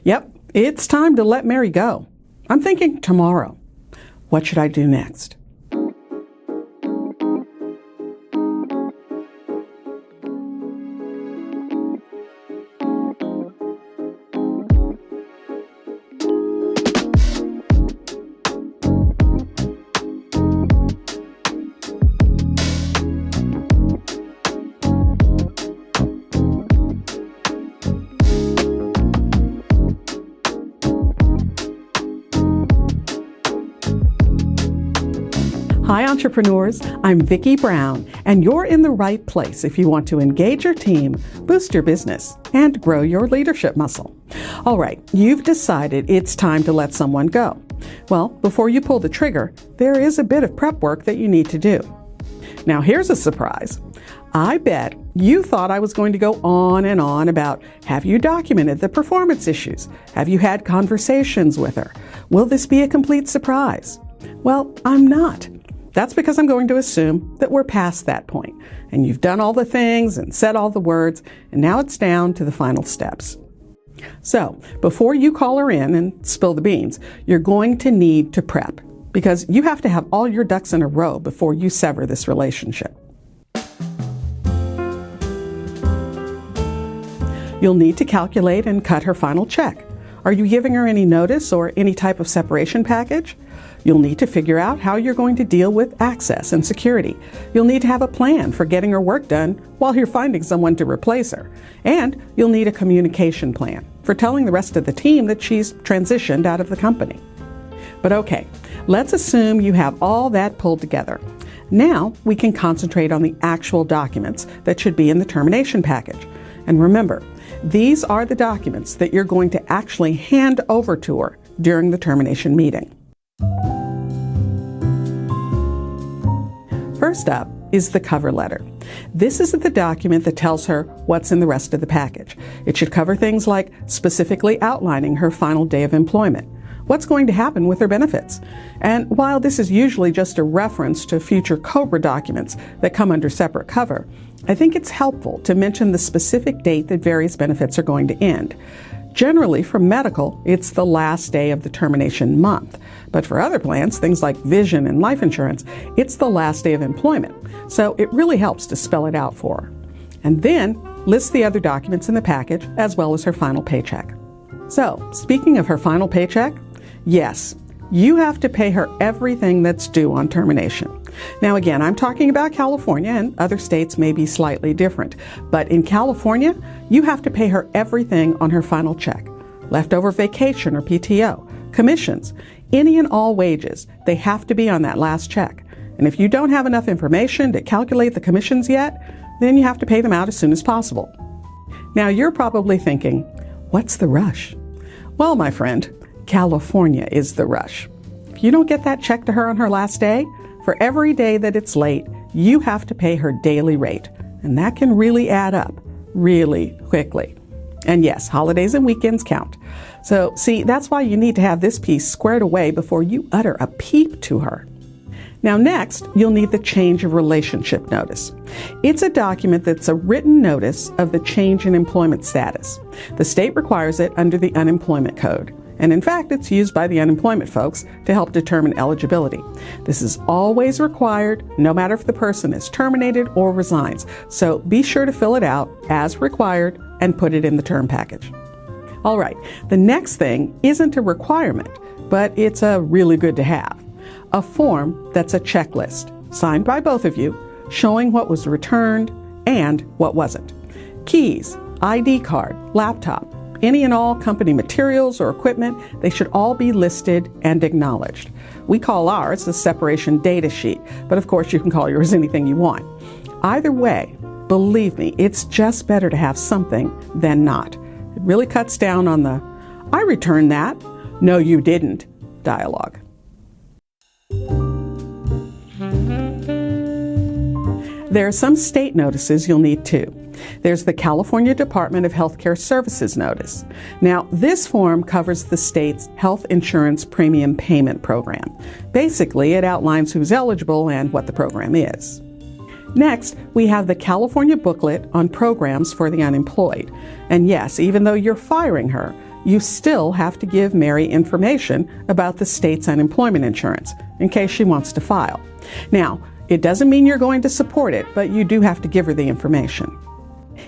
Yep, it's time to let Mary go. I'm thinking tomorrow. What should I do next? Hi entrepreneurs, I'm Vicky Brown, and you're in the right place if you want to engage your team, boost your business, and grow your leadership muscle. All right, you've decided it's time to let someone go. Well, before you pull the trigger, there is a bit of prep work that you need to do. Now here's a surprise. I bet you thought I was going to go on and on about, have you documented the performance issues? Have you had conversations with her? Will this be a complete surprise? Well, I'm not. That's because I'm going to assume that we're past that point, and you've done all the things and said all the words, and now it's down to the final steps. So, before you call her in and spill the beans, you're going to need to prep, because you have to have all your ducks in a row before you sever this relationship. You'll need to calculate and cut her final check. Are you giving her any notice or any type of separation package? You'll need to figure out how you're going to deal with access and security. You'll need to have a plan for getting her work done while you're finding someone to replace her. And you'll need a communication plan for telling the rest of the team that she's transitioned out of the company. But okay, let's assume you have all that pulled together. Now we can concentrate on the actual documents that should be in the termination package. And remember, these are the documents that you're going to actually hand over to her during the termination meeting. First up is the cover letter. This is the document that tells her what's in the rest of the package. It should cover things like specifically outlining her final day of employment, what's going to happen with her benefits. And while this is usually just a reference to future COBRA documents that come under separate cover, I think it's helpful to mention the specific date that various benefits are going to end. Generally, for medical, it's the last day of the termination month. But for other plans, things like vision and life insurance, it's the last day of employment. So it really helps to spell it out for her. And then list the other documents in the package, as well as her final paycheck. So, speaking of her final paycheck, yes, you have to pay her everything that's due on termination. Now again, I'm talking about California, and other states may be slightly different. But in California, you have to pay her everything on her final check. Leftover vacation or PTO, commissions, any and all wages, they have to be on that last check. And if you don't have enough information to calculate the commissions yet, then you have to pay them out as soon as possible. Now you're probably thinking, what's the rush? Well, my friend, California is the rush. If you don't get that check to her on her last day, for every day that it's late, you have to pay her daily rate. And that can really add up really quickly. And yes, holidays and weekends count. So see, that's why you need to have this piece squared away before you utter a peep to her. Now next, you'll need the change of relationship notice. It's a document that's a written notice of the change in employment status. The state requires it under the unemployment code. And in fact, it's used by the unemployment folks to help determine eligibility. This is always required, no matter if the person is terminated or resigns. So be sure to fill it out as required and put it in the term package. All right, the next thing isn't a requirement, but it's a really good to have. A form that's a checklist, signed by both of you, showing what was returned and what wasn't. Keys, ID card, laptop, any and all company materials or equipment, they should all be listed and acknowledged. We call ours the separation data sheet, but of course you can call yours anything you want. Either way, believe me, it's just better to have something than not. It really cuts down on the, I returned that, no you didn't dialogue. There are some state notices you'll need too. There's the California Department of Healthcare Services notice. Now, this form covers the state's health insurance premium payment program. Basically, it outlines who's eligible and what the program is. Next, we have the California booklet on programs for the unemployed. And yes, even though you're firing her, you still have to give Mary information about the state's unemployment insurance in case she wants to file. Now, it doesn't mean you're going to support it, but you do have to give her the information.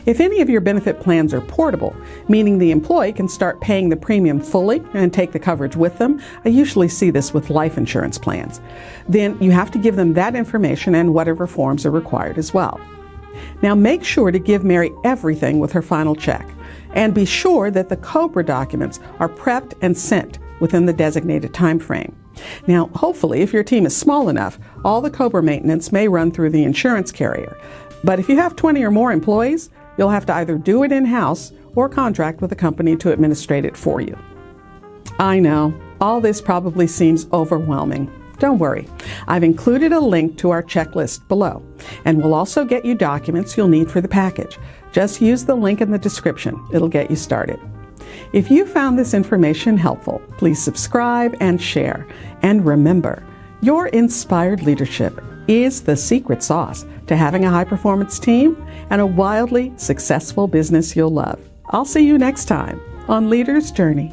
If any of your benefit plans are portable, meaning the employee can start paying the premium fully and take the coverage with them, I usually see this with life insurance plans, then you have to give them that information and whatever forms are required as well. Now make sure to give Mary everything with her final check, and be sure that the COBRA documents are prepped and sent within the designated time frame. Now, hopefully, if your team is small enough, all the COBRA maintenance may run through the insurance carrier. But if you have 20 or more employees, you'll have to either do it in-house or contract with a company to administrate it for you. I know, all this probably seems overwhelming. Don't worry, I've included a link to our checklist below, and we'll also get you documents you'll need for the package. Just use the link in the description. It'll get you started. If you found this information helpful, please subscribe and share. And remember, your inspired leadership is the secret sauce to having a high-performance team and a wildly successful business you'll love. I'll see you next time on Leader's Journey.